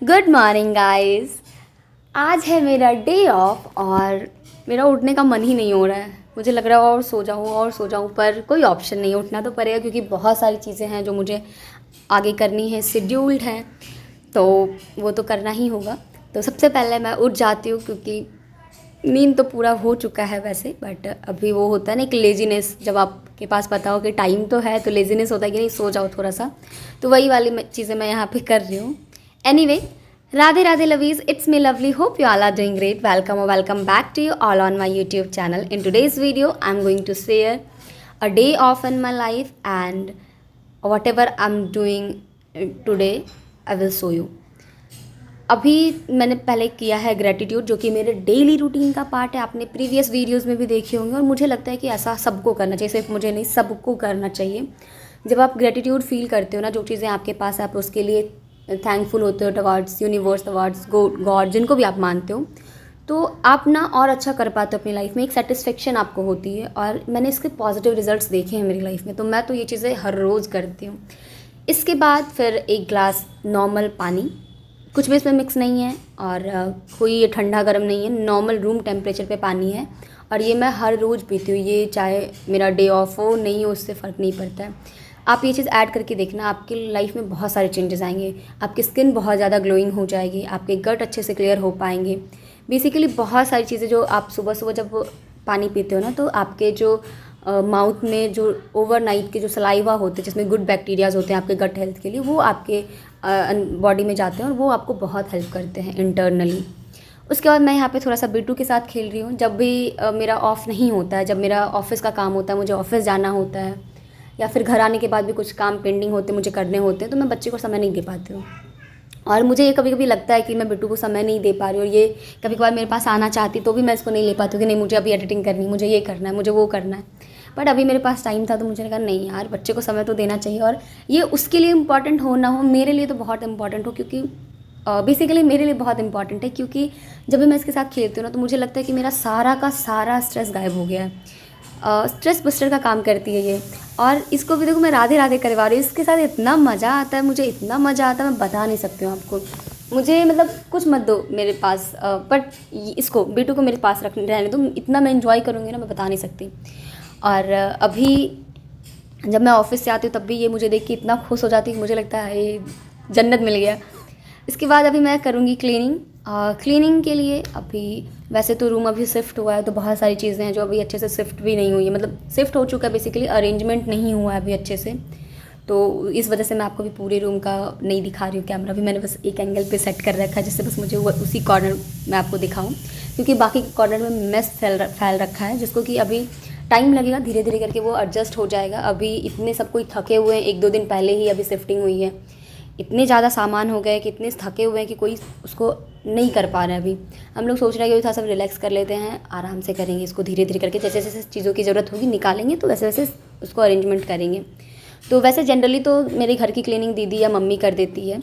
Good morning guys. आज है मेरा डे ऑफ और मेरा उठने का मन ही नहीं हो रहा है। मुझे लग रहा है और सो जाऊँ पर कोई ऑप्शन नहीं, उठना तो पड़ेगा क्योंकि बहुत सारी चीज़ें हैं जो मुझे आगे करनी है, शेड्यूल्ड हैं, तो वो तो करना ही होगा। तो सबसे पहले मैं उठ जाती हूँ क्योंकि नींद तो पूरा हो चुका है वैसे, बट अभी वो होता है ना एक लेजीनेस, जब आपके पास पता हो कि टाइम तो है तो लेजीनेस होता है कि नहीं सो जाओ थोड़ा सा, तो वही वाली चीज़ें मैं यहाँ पे कर रही हूँ। Anyway, Radhe Radhe lovies, it's me Lovely, hope you all are doing great. Welcome back to you all on my YouTube channel. In today's video I am going to share a day of in my life and whatever I am doing today I will show you. अभी मैंने पहले किया है gratitude, जो कि मेरे daily routine का part है। आपने प्रीवियस वीडियोस में भी देखे होंगे और मुझे लगता है कि ऐसा सबको करना चाहिए, सिर्फ मुझे नहीं, सबको करना चाहिए। जब आप ग्रेटिट्यूड फील करते हो ना, जो चीज़ें आपके पास है आप उसके लिए थैंकफुल होते हो टवार्ड्स यूनिवर्स, टवार्ड्स गॉड, जिनको भी आप मानते हो, तो आप ना और अच्छा कर पाते हो अपनी लाइफ में। एक सेटिस्फेक्शन आपको होती है और मैंने इसके पॉजिटिव रिजल्ट्स देखे हैं मेरी लाइफ में, तो मैं तो ये चीज़ें हर रोज़ करती हूँ। इसके बाद फिर एक ग्लास नॉर्मल पानी, कुछ भी इसमें मिक्स नहीं है और कोई ये ठंडा गर्म नहीं है, नॉर्मल रूम टेम्परेचर पे पानी है और ये मैं हर रोज़ पीती हूँ। ये चाहे मेरा डे ऑफ हो नहीं हो, उससे फ़र्क नहीं पड़ता है। आप ये चीज़ ऐड करके देखना, आपकी लाइफ में बहुत सारे चेंजेस आएंगे। आपकी स्किन बहुत ज़्यादा ग्लोइंग हो जाएगी, आपके गट अच्छे से क्लियर हो पाएंगे। बेसिकली बहुत सारी चीज़ें जो आप सुबह सुबह जब पानी पीते हो ना, तो आपके जो माउथ में जो ओवरनाइट के जो सलाइवा होते हैं जिसमें गुड बैक्टीरियाज होते हैं आपके गट हेल्थ के लिए, वो आपके बॉडी में जाते हैं और वो आपको बहुत हेल्प करते हैं इंटरनली। उसके बाद मैं यहाँ पे थोड़ा सा बिट्टू के साथ खेल रही हूँ। जब भी मेरा ऑफ़ नहीं होता है, जब मेरा ऑफिस का काम होता है, मुझे ऑफिस जाना होता है या फिर घर आने के बाद भी कुछ काम पेंडिंग होते मुझे करने होते हैं, तो मैं बच्चे को समय नहीं दे पाती हूँ। और मुझे ये कभी कभी लगता है कि मैं बिट्टू को समय नहीं दे पा रही हूँ और ये कभी कभार मेरे पास आना चाहती तो भी मैं इसको नहीं ले पाती हूँ कि नहीं मुझे अभी एडिटिंग करनी है, मुझे ये करना है, मुझे वो करना है। बट अभी मेरे पास टाइम था तो मुझे लगा नहीं यार, बच्चे को समय तो देना चाहिए। और ये उसके लिए इम्पॉर्टेंट हो ना हो, मेरे लिए तो बहुत इंपॉर्टेंट हो, क्योंकि बेसिकली मेरे लिए बहुत इंपॉर्टेंट है। क्योंकि जब भी मैं इसके साथ खेलती हूँ ना, तो मुझे लगता है कि मेरा सारा का सारा स्ट्रेस गायब हो गया है। स्ट्रेस बस्टर का काम करती है ये। और इसको भी देखो मैं राधे राधे करवा रही हूँ, इसके साथ इतना मज़ा आता है, मुझे इतना मज़ा आता है, मैं बता नहीं सकती हूँ आपको। मुझे मतलब कुछ मत दो मेरे पास, बट इसको बेटू को मेरे पास रहने दो, इतना मैं इन्जॉय करूँगी ना, मैं बता नहीं सकती। और अभी जब मैं ऑफिस से आती हूँ तब भी ये मुझे देख के इतना खुश हो जाती है कि मुझे लगता है ये जन्नत मिल गया। इसके बाद अभी मैं करूँगी क्लीनिंग। क्लीनिंग के लिए अभी वैसे तो रूम अभी शिफ्ट हुआ है, तो बहुत सारी चीज़ें हैं जो अभी अच्छे से शिफ्ट भी नहीं हुई है, मतलब शिफ्ट हो चुका है, बेसिकली अरेंजमेंट नहीं हुआ है अभी अच्छे से। तो इस वजह से मैं आपको भी पूरे रूम का नहीं दिखा रही हूँ कैमरा भी, मैंने बस एक एंगल पे सेट कर रखा है जिससे बस मुझे उसी कॉर्नर में आपको दिखाऊँ, क्योंकि बाकी कॉर्नर में मेस फैल रखा है, जिसको कि अभी टाइम लगेगा, धीरे धीरे करके वो एडजस्ट हो जाएगा। अभी इतने सब कोई थके हुए हैं, एक दो दिन पहले ही अभी शिफ्टिंग हुई है, इतने ज़्यादा सामान हो गए कि इतने थके हुए हैं कि कोई उसको नहीं कर पा रहे हैं। अभी हम लोग सोच रहे हैं कि थोड़ा सा रिलैक्स कर लेते हैं, आराम से करेंगे इसको धीरे धीरे करके, जैसे जैसे चीज़ों की ज़रूरत होगी निकालेंगे, तो वैसे वैसे उसको अरेंजमेंट करेंगे। तो वैसे जनरली तो मेरे घर की क्लीनिंग दीदी या मम्मी कर देती है।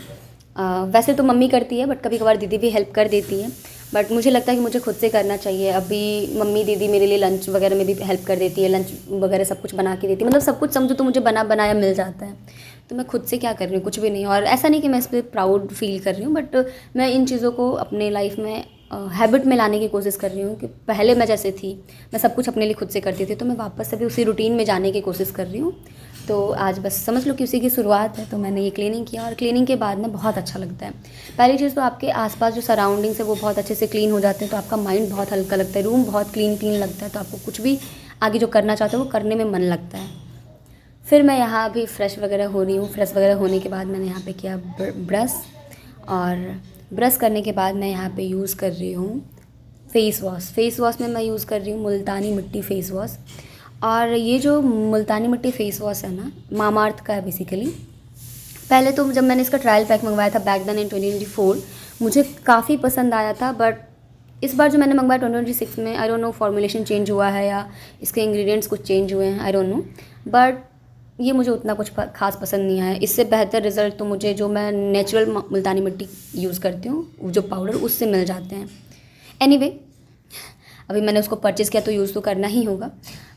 वैसे तो मम्मी करती है, बट कभी कभार दीदी भी हेल्प कर देती है, बट मुझे लगता है कि मुझे खुद से करना चाहिए। अभी मम्मी दीदी मेरे लिए लंच वगैरह में भी हेल्प कर देती है, लंच वगैरह सब कुछ बना के देती है, मतलब सब कुछ समझो तो मुझे बना बनाया मिल जाता है। तो मैं खुद से क्या कर रही हूँ, कुछ भी नहीं। और ऐसा नहीं कि मैं इस पर प्राउड फील कर रही हूँ, बट मैं इन चीज़ों को अपने लाइफ में हैबिट में लाने की कोशिश कर रही हूँ कि पहले मैं जैसे थी, मैं सब कुछ अपने लिए खुद से करती थी, तो मैं वापस से भी उसी रूटीन में जाने की कोशिश कर रही हूँ। तो आज बस समझ लो कि उसी की शुरुआत है। तो मैंने ये क्लीनिंग किया और क्लीनिंग के बाद ना बहुत अच्छा लगता है। पहली चीज़ तो आपके आसपास जो सराउंडिंग्स है वो बहुत अच्छे से क्लीन हो जाते हैं, तो आपका माइंड बहुत हल्का लगता है, रूम बहुत क्लीन क्लीन लगता है, तो आपको कुछ भी आगे जो करना चाहते हो वो करने में मन लगता है। फिर मैं यहाँ अभी फ्रेश वगैरह हो रही हूँ। फ्रेश वगैरह होने के बाद मैंने यहाँ पे किया ब्रश, और ब्रश करने के बाद मैं यहाँ पे यूज़ कर रही हूँ फेस वॉश। फेस वॉश में मैं यूज़ कर रही हूँ मुल्तानी मिट्टी फेस वॉश। और ये जो मुल्तानी मिट्टी फेस वॉश है ना, मामाअर्थ का है बेसिकली। पहले तो जब मैंने इसका ट्रायल पैक मंगवाया था बैक देन इन 2024, मुझे काफ़ी पसंद आया था, बट इस बार जो मैंने मंगवाया 2026 में, I don't know formulation change हुआ है या इसके इंग्रेडिएंट्स कुछ चेंज हुए हैं, आई डोंट नो, बट ये मुझे उतना कुछ खास पसंद नहीं आया। इससे बेहतर रिज़ल्ट तो मुझे जो मैं नेचुरल मुल्तानी मिट्टी यूज़ करती हूँ, जो पाउडर, उससे मिल जाते हैं। एनीवे, अभी मैंने उसको परचेज़ किया तो यूज़ तो करना ही होगा।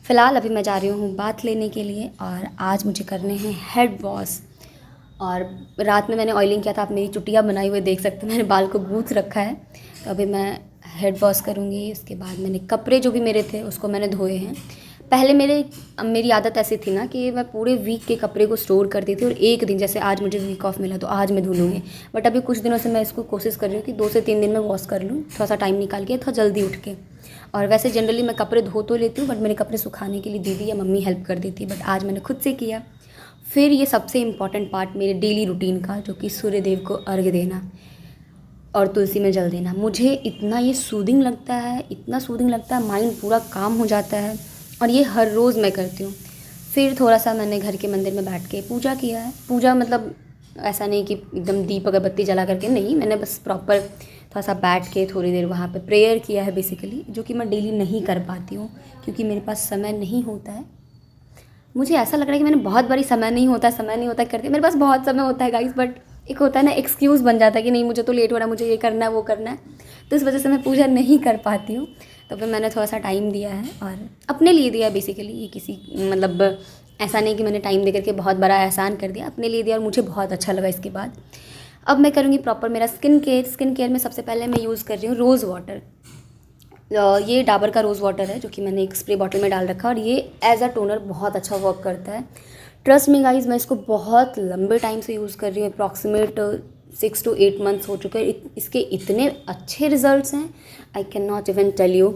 फ़िलहाल अभी मैं जा रही हूँ बाथ लेने के लिए और आज मुझे करने हैं हेड वॉश। और रात में मैंने ऑयलिंग किया था, आप मेरी चुटिया बनाई हुई देख सकते हैं, मैंने बाल को गूँथ रखा है। तो अभी मैं हेड वॉश करूँगी। उसके बाद मैंने कपड़े जो भी मेरे थे उसको मैंने धोए हैं। पहले मेरी आदत ऐसी थी ना कि मैं पूरे वीक के कपड़े को स्टोर करती थी और एक दिन, जैसे आज मुझे वीक ऑफ मिला तो आज मैं धुल लूँगी। बट अभी कुछ दिनों से मैं इसको कोशिश कर रही हूँ कि 2 से 3 दिन में वॉश कर लूँ, थोड़ा सा टाइम निकाल के, थोड़ा जल्दी उठ के। और वैसे जनरली मैं कपड़े धो तो लेती हूँ, बट मेरे कपड़े सुखाने के लिए दीदी या मम्मी हेल्प कर देती है, बट आज मैंने खुद से किया। फिर ये सबसे इम्पॉर्टेंट पार्ट मेरे डेली रूटीन का, जो कि सूर्य देव को अर्घ्य देना और तुलसी में जल देना। मुझे इतना ये सूदिंग लगता है, इतना सूदिंग लगता है, माइंड पूरा काम हो जाता है। और ये हर रोज़ मैं करती हूँ। फिर थोड़ा सा मैंने घर के मंदिर में बैठ के पूजा किया है। पूजा मतलब ऐसा नहीं कि एकदम दीप अगरबत्ती जला करके, नहीं, मैंने बस प्रॉपर थोड़ा सा बैठ के थोड़ी देर वहाँ पे प्रेयर किया है बेसिकली, जो कि मैं डेली नहीं कर पाती हूँ क्योंकि मेरे पास समय नहीं होता है। मुझे ऐसा लग रहा है कि मैंने बहुत बारी समय नहीं होता करती, मेरे पास बहुत समय होता है गाइस, बट एक होता है ना, एक्सक्यूज़ बन जाता है कि नहीं मुझे तो लेट हो रहा है, मुझे ये करना है वो करना है, तो इस वजह से मैं पूजा नहीं कर पाती हूँ। तो फिर मैंने थोड़ा सा टाइम दिया है और अपने लिए दिया है बेसिकली। ये किसी मतलब ऐसा नहीं कि मैंने टाइम दे करके बहुत बड़ा एहसान कर दिया, अपने लिए दिया और मुझे बहुत अच्छा लगा। इसके बाद अब मैं करूँगी प्रॉपर मेरा स्किन केयर में सबसे पहले मैं यूज़ कर रही हूँ रोज़ वाटर। ये डाबर का रोज़ वाटर है जो कि मैंने एक स्प्रे बॉटल में डाल रखा है और ये एज अ टोनर बहुत अच्छा वर्क करता है। ट्रस्ट मी गाइज, मैं इसको बहुत लंबे टाइम से यूज़ कर रही हूँ, अप्रॉक्सीमेट 6 to 8 मंथ्स हो चुके हैं। इसके इतने अच्छे रिजल्ट्स हैं, I can not even tell you.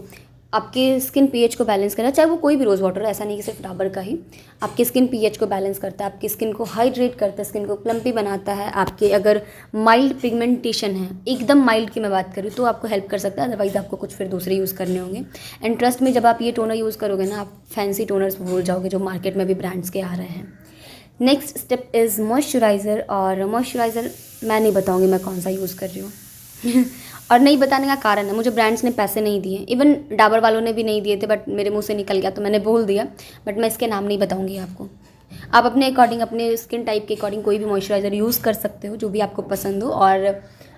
आपके स्किन पीएच को बैलेंस करना, चाहे वो कोई भी रोज़ वाटर है, ऐसा नहीं कि सिर्फ डाबर का ही, आपकी स्किन पीएच को बैलेंस करता है, आपकी स्किन को हाइड्रेट करता है, स्किन को प्लम्पी बनाता है। आपके अगर माइल्ड पिगमेंटेशन है, एकदम माइल्ड की मैं बात करूँ, तो आपको हेल्प कर सकता है, अदरवाइज़ आपको कुछ फिर दूसरे यूज़ करने होंगे। एंड ट्रस्ट में, जब आप ये टोनर यूज़ करोगे ना, आप फैंसी टोनर्स भूल जाओगे जो मार्केट में भी ब्रांड्स के आ रहे हैं। Next step is moisturiser. और मॉइस्चराइज़र मैं नहीं बताऊँगी मैं कौन सा यूज़ कर रही हूँ और नहीं बताने का कारण है, मुझे ब्रांड्स ने पैसे नहीं दिए, इवन डाबर वालों ने भी नहीं दिए थे, बट मेरे मुंह से निकल गया तो मैंने बोल दिया। बट मैं इसके नाम नहीं बताऊंगी आपको। आप अपने अकॉर्डिंग, अपने स्किन टाइप के अकॉर्डिंग कोई भी मॉइस्चराइज़र यूज़ कर सकते हो, जो भी आपको पसंद हो और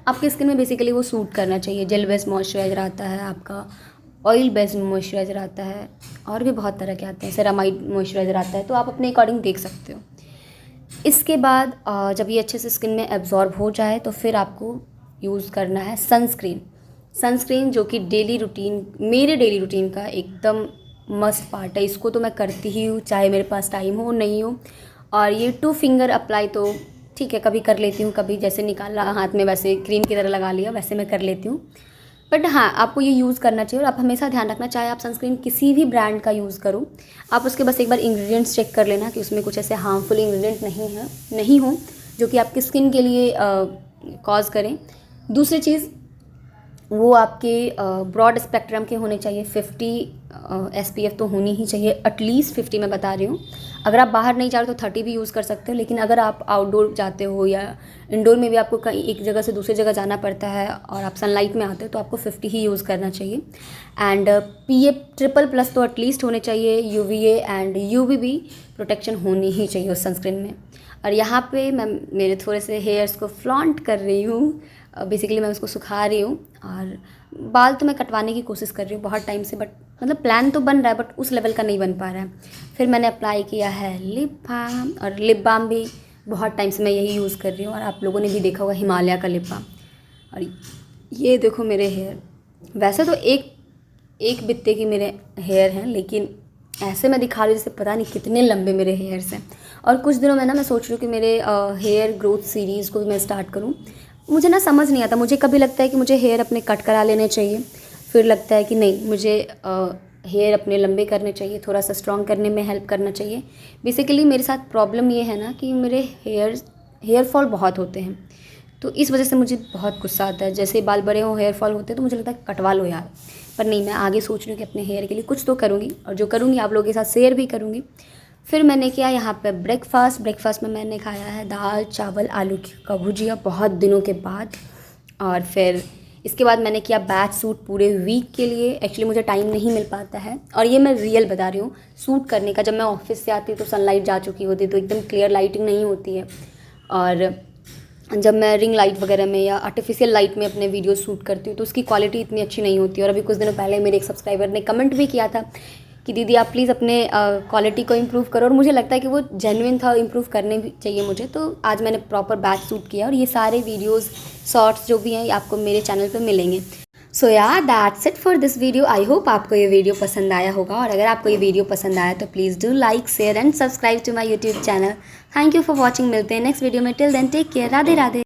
आपकी स्किन में बेसिकली वो सूट करना चाहिए। जेल बेस्ड मॉइस्चराइज़र आता है, आपका ऑयल बेस्ड मॉइस्चराइज़र आता है, और भी बहुत तरह के आते हैं, सेरामाइड मॉइस्चराइज़र आता है, तो आप अपने अकॉर्डिंग देख सकते हो। इसके बाद जब ये अच्छे से स्किन में एब्जॉर्ब हो जाए तो फिर आपको यूज़ करना है सनस्क्रीन, जो कि मेरे डेली रूटीन का एकदम मस्ट पार्ट है। इसको तो मैं करती ही हूँ, चाहे मेरे पास टाइम हो नहीं हो। और ये 2 फिंगर अप्लाई तो ठीक है, कभी कर लेती हूँ, कभी जैसे निकाला हाथ में वैसे क्रीम की तरह लगा लिया, वैसे मैं कर लेती हूँ। बट हाँ, आपको ये यूज़ करना चाहिए और आप हमेशा ध्यान रखना, चाहे आप सनस्क्रीन किसी भी ब्रांड का यूज़ करो, आप उसके बस एक बार इंग्रेडिएंट्स चेक कर लेना कि उसमें कुछ ऐसे हार्मफुल इंग्रेडिएंट नहीं हो जो कि आपकी स्किन के लिए कॉज करें। दूसरी चीज़, वो आपके ब्रॉड स्पेक्ट्रम के होने चाहिए। 50 SPF तो होनी ही चाहिए, एटलीस्ट 50 मैं बता रही हूँ। अगर आप बाहर नहीं जा रहे तो 30 भी यूज़ कर सकते हो, लेकिन अगर आप आउटडोर जाते हो या इंडोर में भी आपको कहीं एक जगह से दूसरी जगह जाना पड़ता है और आप सनलाइट में आते हो, तो आपको 50 ही यूज़ करना चाहिए। एंड PA ट्रिपल+ तो एटलीस्ट होने चाहिए। UVA एंड UVB प्रोटेक्शन होनी ही चाहिए उस सनस्क्रीन में। और यहाँ पे मैं मेरे थोड़े से हेयर्स को फ्लॉन्ट कर रही हूँ, बेसिकली मैं उसको सुखा रही हूँ। और बाल तो मैं कटवाने की कोशिश कर रही हूँ बहुत टाइम से, बट मतलब प्लान तो बन रहा है, बट उस लेवल का नहीं बन पा रहा है। फिर मैंने अप्लाई किया है लिप बाम, और लिप बाम भी बहुत टाइम से मैं यही यूज़ कर रही हूँ। और आप लोगों ने भी देखा होगा हिमालय का लिप बाम। और ये देखो मेरे हेयर, वैसे तो एक बित्ते की मेरे हेयर हैं, लेकिन ऐसे मैं दिखा रही हूँ जैसे पता नहीं कितने लंबे मेरे हेयर्स हैं। और कुछ दिनों में ना मैं सोच रही हूँ कि मेरे हेयर ग्रोथ सीरीज़ को मैं स्टार्ट करूँ। मुझे ना समझ नहीं आता, मुझे कभी लगता है कि मुझे हेयर अपने कट करा लेने चाहिए, फिर लगता है कि नहीं, मुझे हेयर अपने लंबे करने चाहिए, थोड़ा सा स्ट्रॉन्ग करने में हेल्प करना चाहिए। बेसिकली मेरे साथ प्रॉब्लम ये है ना कि मेरे हेयर फॉल बहुत होते हैं, तो इस वजह से मुझे बहुत गुस्सा आता है। जैसे बाल बड़े हों, हेयर फॉल होते हैं, तो मुझे लगता है कटवा लो यार। पर नहीं, मैं आगे सोच रही हूँ कि अपने हेयर के लिए कुछ तो करूँगी, और जो करूँगी आप लोगों के साथ शेयर भी करूँगी। फिर मैंने किया यहाँ पे ब्रेकफास्ट में मैंने खाया है दाल चावल आलू का भुजिया बहुत दिनों के बाद। और फिर इसके बाद मैंने किया बैच सूट पूरे वीक के लिए। एक्चुअली मुझे टाइम नहीं मिल पाता है, और ये मैं रियल बता रही हूँ, सूट करने का। जब मैं ऑफिस से आती हूँ तो सनलाइट जा चुकी होती है, तो एकदम क्लियर लाइटिंग नहीं होती है। और जब मैं रिंग लाइट वगैरह में या आर्टिफिशियल लाइट में अपने वीडियो शूट करती हूँ तो उसकी क्वालिटी इतनी अच्छी नहीं होती है। और अभी कुछ दिनों पहले मेरे एक सब्सक्राइबर ने कमेंट भी किया था कि दीदी आप प्लीज़ अपने क्वालिटी को इम्प्रूव करो, और मुझे लगता है कि वो जेन्युइन था, इम्प्रूव करने भी चाहिए मुझे। तो आज मैंने प्रॉपर बैच शूट किया और ये सारे वीडियोज़ शॉर्ट्स जो भी हैं आपको मेरे चैनल पर मिलेंगे। सो या that's it for this video. I hope आपको ये वीडियो पसंद आया होगा, और अगर आपको ये वीडियो पसंद आया तो please do like, share and subscribe to my YouTube channel. Thank you for watching. मिलते हैं नेक्स्ट वीडियो में। Till then take care. Radhe Radhe.